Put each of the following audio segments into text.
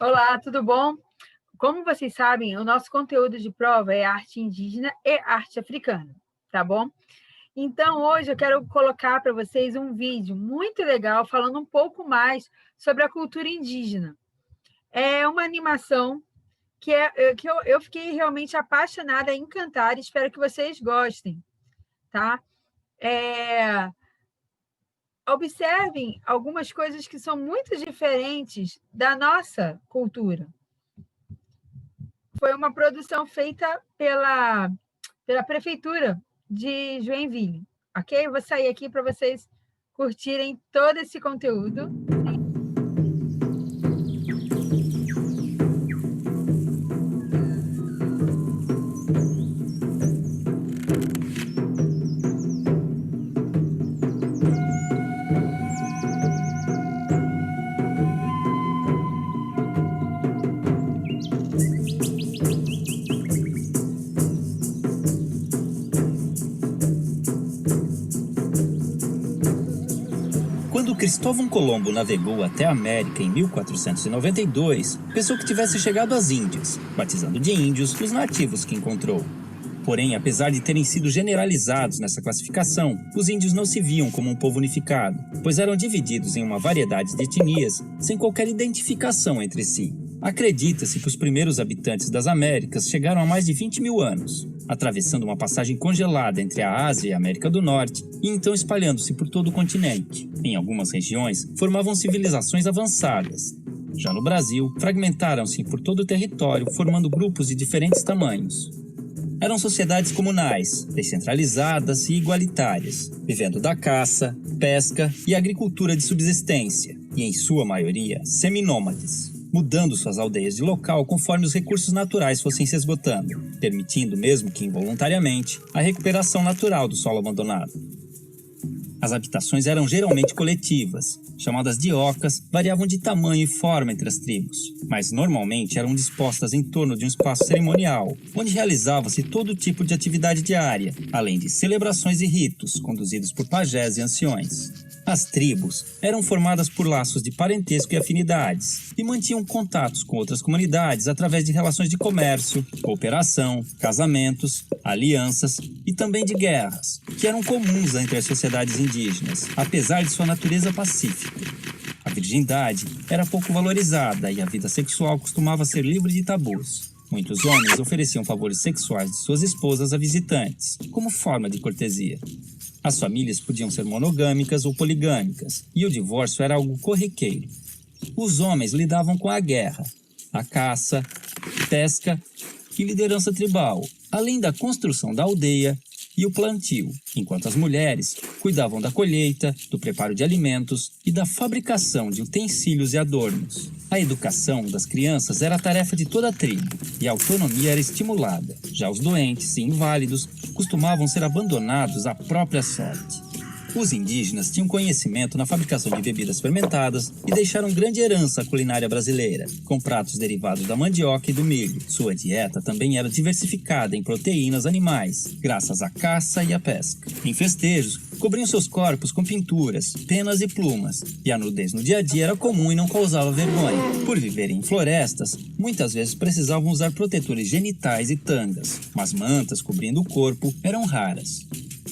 Olá, tudo bom? Como vocês sabem, o nosso conteúdo de prova é arte indígena e arte africana, tá bom? Então, hoje eu quero colocar para vocês um vídeo muito legal falando um pouco mais sobre a cultura indígena. É uma animação que eu fiquei realmente apaixonada, encantada, e espero que vocês gostem, tá? Observem algumas coisas que são muito diferentes da nossa cultura. Foi uma produção feita pela Prefeitura de Joinville, ok? Eu vou sair aqui para vocês curtirem todo esse conteúdo. Quando Cristóvão Colombo navegou até a América em 1492, pensou que tivesse chegado às Índias, batizando de índios os nativos que encontrou. Porém, apesar de terem sido generalizados nessa classificação, os índios não se viam como um povo unificado, pois eram divididos em uma variedade de etnias sem qualquer identificação entre si. Acredita-se que os primeiros habitantes das Américas chegaram há mais de 20 mil anos, atravessando uma passagem congelada entre a Ásia e a América do Norte, e então espalhando-se por todo o continente. Em algumas regiões, formavam civilizações avançadas. Já no Brasil, fragmentaram-se por todo o território, formando grupos de diferentes tamanhos. Eram sociedades comunais, descentralizadas e igualitárias, vivendo da caça, pesca e agricultura de subsistência, e em sua maioria seminômades, mudando suas aldeias de local conforme os recursos naturais fossem se esgotando, permitindo, mesmo que involuntariamente, a recuperação natural do solo abandonado. As habitações eram geralmente coletivas, chamadas de ocas, variavam de tamanho e forma entre as tribos, mas normalmente eram dispostas em torno de um espaço cerimonial, onde realizava-se todo tipo de atividade diária, além de celebrações e ritos conduzidos por pajés e anciões. As tribos eram formadas por laços de parentesco e afinidades, e mantinham contatos com outras comunidades através de relações de comércio, cooperação, casamentos, alianças e também de guerras, que eram comuns entre as sociedades indígenas, apesar de sua natureza pacífica. A virgindade era pouco valorizada e a vida sexual costumava ser livre de tabus. Muitos homens ofereciam favores sexuais de suas esposas a visitantes, como forma de cortesia. As famílias podiam ser monogâmicas ou poligâmicas, e o divórcio era algo corriqueiro. Os homens lidavam com a guerra, a caça, pesca e liderança tribal, além da construção da aldeia e o plantio, enquanto as mulheres cuidavam da colheita, do preparo de alimentos e da fabricação de utensílios e adornos. A educação das crianças era a tarefa de toda a tribo, e a autonomia era estimulada. Já os doentes e inválidos costumavam ser abandonados à própria sorte. Os indígenas tinham conhecimento na fabricação de bebidas fermentadas e deixaram grande herança à culinária brasileira, com pratos derivados da mandioca e do milho. Sua dieta também era diversificada em proteínas animais, graças à caça e à pesca. Em festejos, cobriam seus corpos com pinturas, penas e plumas, e a nudez no dia a dia era comum e não causava vergonha. Por viverem em florestas, muitas vezes precisavam usar protetores genitais e tangas, mas mantas cobrindo o corpo eram raras.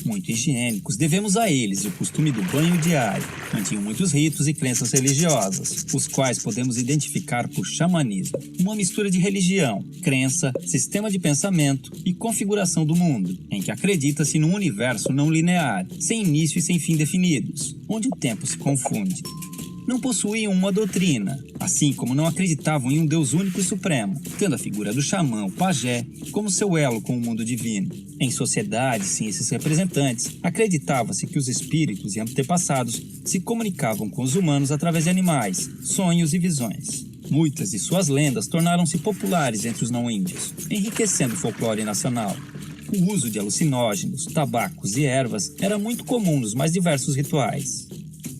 Muito higiênicos, devemos a eles o costume do banho diário. Mantinham muitos ritos e crenças religiosas, os quais podemos identificar por xamanismo, uma mistura de religião, crença, sistema de pensamento e configuração do mundo, em que acredita-se num universo não linear, sem início e sem fim definidos, onde o tempo se confunde. Não possuíam uma doutrina, assim como não acreditavam em um Deus único e supremo, tendo a figura do xamã, o pajé, como seu elo com o mundo divino. Em sociedades sem esses representantes, acreditava-se que os espíritos e antepassados se comunicavam com os humanos através de animais, sonhos e visões. Muitas de suas lendas tornaram-se populares entre os não-índios, enriquecendo o folclore nacional. O uso de alucinógenos, tabacos e ervas era muito comum nos mais diversos rituais.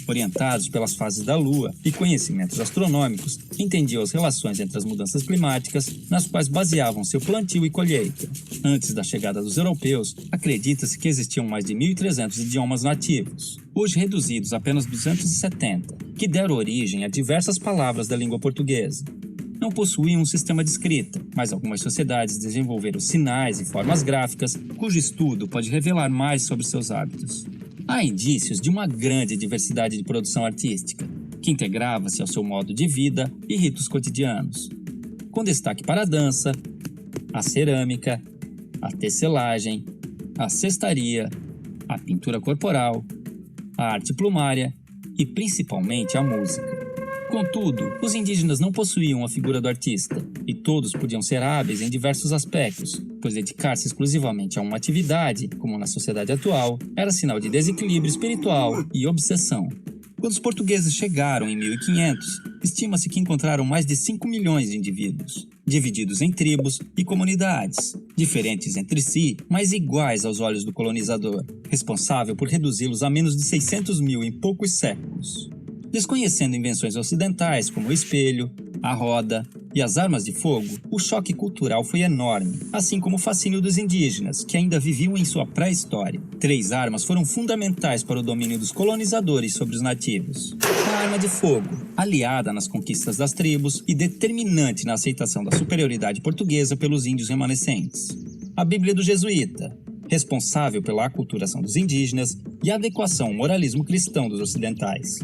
Orientados pelas fases da Lua e conhecimentos astronômicos, entendiam as relações entre as mudanças climáticas, nas quais baseavam seu plantio e colheita. Antes da chegada dos europeus, acredita-se que existiam mais de 1.300 idiomas nativos, hoje reduzidos a apenas 270, que deram origem a diversas palavras da língua portuguesa. não possuíam um sistema de escrita, mas algumas sociedades desenvolveram sinais e formas gráficas, cujo estudo pode revelar mais sobre seus hábitos. Há indícios de uma grande diversidade de produção artística, que integrava-se ao seu modo de vida e ritos cotidianos, com destaque para a dança, a cerâmica, a tecelagem, a cestaria, a pintura corporal, a arte plumária e principalmente a música. Contudo, os indígenas não possuíam a figura do artista, e todos podiam ser hábeis em diversos aspectos, pois dedicar-se exclusivamente a uma atividade, como na sociedade atual, era sinal de desequilíbrio espiritual e obsessão. Quando os portugueses chegaram em 1500, estima-se que encontraram mais de 5 milhões de indivíduos, divididos em tribos e comunidades, diferentes entre si, mas iguais aos olhos do colonizador, responsável por reduzi-los a menos de 600 mil em poucos séculos. Desconhecendo invenções ocidentais como o espelho, a roda e as armas de fogo, o choque cultural foi enorme, assim como o fascínio dos indígenas, que ainda viviam em sua pré-história. 3 armas foram fundamentais para o domínio dos colonizadores sobre os nativos. A arma de fogo, aliada nas conquistas das tribos e determinante na aceitação da superioridade portuguesa pelos índios remanescentes. A Bíblia do Jesuíta, responsável pela aculturação dos indígenas e a adequação ao moralismo cristão dos ocidentais.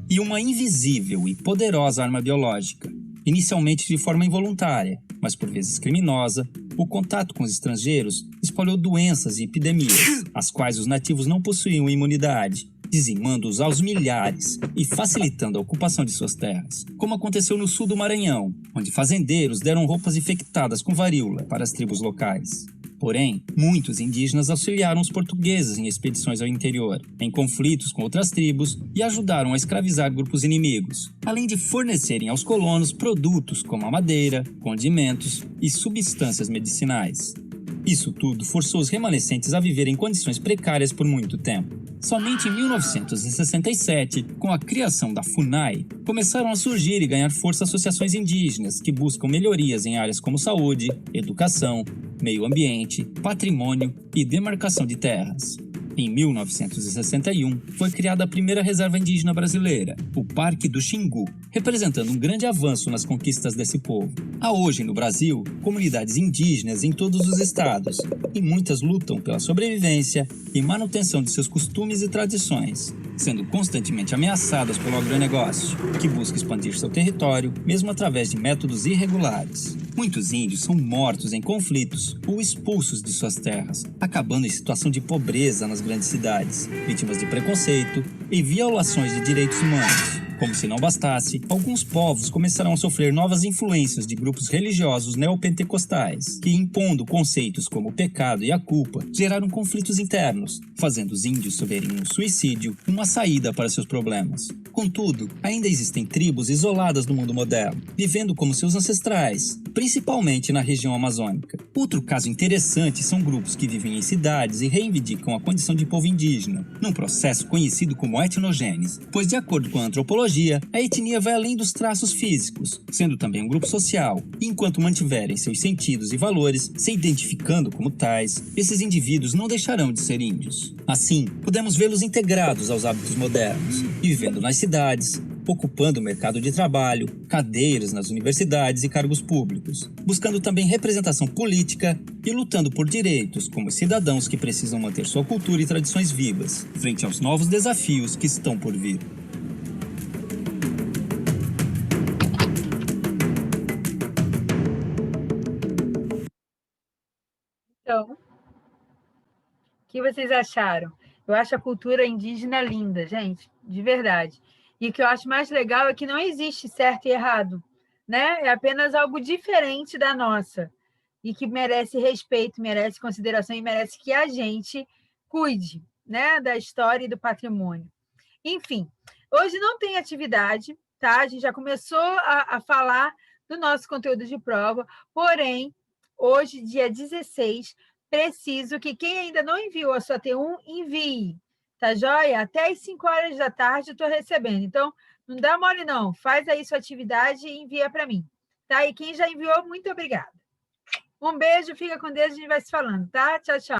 E uma invisível e poderosa arma biológica, inicialmente de forma involuntária, mas por vezes criminosa, o contato com os estrangeiros espalhou doenças e epidemias, às quais os nativos não possuíam imunidade, dizimando-os aos milhares e facilitando a ocupação de suas terras, como aconteceu no sul do Maranhão, onde fazendeiros deram roupas infectadas com varíola para as tribos locais. Porém, muitos indígenas auxiliaram os portugueses em expedições ao interior, em conflitos com outras tribos e ajudaram a escravizar grupos inimigos, além de fornecerem aos colonos produtos como a madeira, condimentos e substâncias medicinais. Isso tudo forçou os remanescentes a viver em condições precárias por muito tempo. Somente em 1967, com a criação da FUNAI, começaram a surgir e ganhar força associações indígenas que buscam melhorias em áreas como saúde, educação, meio ambiente, patrimônio e demarcação de terras. Em 1961, foi criada a primeira reserva indígena brasileira, o Parque do Xingu, representando um grande avanço nas conquistas desse povo. Há hoje no Brasil comunidades indígenas em todos os estados, e muitas lutam pela sobrevivência e manutenção de seus costumes e tradições, sendo constantemente ameaçadas pelo agronegócio, que busca expandir seu território, mesmo através de métodos irregulares. Muitos índios são mortos em conflitos ou expulsos de suas terras, acabando em situação de pobreza nas grandes cidades, vítimas de preconceito e violações de direitos humanos. Como se não bastasse, alguns povos começaram a sofrer novas influências de grupos religiosos neopentecostais, que, impondo conceitos como o pecado e a culpa, geraram conflitos internos, fazendo os índios verem no suicídio uma saída para seus problemas. Contudo, ainda existem tribos isoladas no mundo moderno, vivendo como seus ancestrais, principalmente na região amazônica. Outro caso interessante são grupos que vivem em cidades e reivindicam a condição de povo indígena, num processo conhecido como etnogênese, pois, de acordo com a antropologia, a etnia vai além dos traços físicos, sendo também um grupo social, e enquanto mantiverem seus sentidos e valores, se identificando como tais, esses indivíduos não deixarão de ser índios. Assim, podemos vê-los integrados aos hábitos modernos, e vivendo nas cidades, ocupando o mercado de trabalho, cadeiras nas universidades e cargos públicos, buscando também representação política e lutando por direitos como cidadãos que precisam manter sua cultura e tradições vivas, frente aos novos desafios que estão por vir. Então, o que vocês acharam? Eu acho a cultura indígena linda, gente, de verdade. E o que eu acho mais legal é que não existe certo e errado, né? É apenas algo diferente da nossa e que merece respeito, merece consideração e merece que a gente cuide, né, da história e do patrimônio. Enfim, hoje não tem atividade, tá? A gente já começou a falar do nosso conteúdo de prova, porém, hoje, dia 16, preciso que quem ainda não enviou a sua T1, envie, tá joia? Até às 5 horas da tarde eu estou recebendo. Então, não dá mole não, faz aí sua atividade e envia para mim, tá? E quem já enviou, muito obrigada. Um beijo, fica com Deus, a gente vai se falando, tá? Tchau, tchau.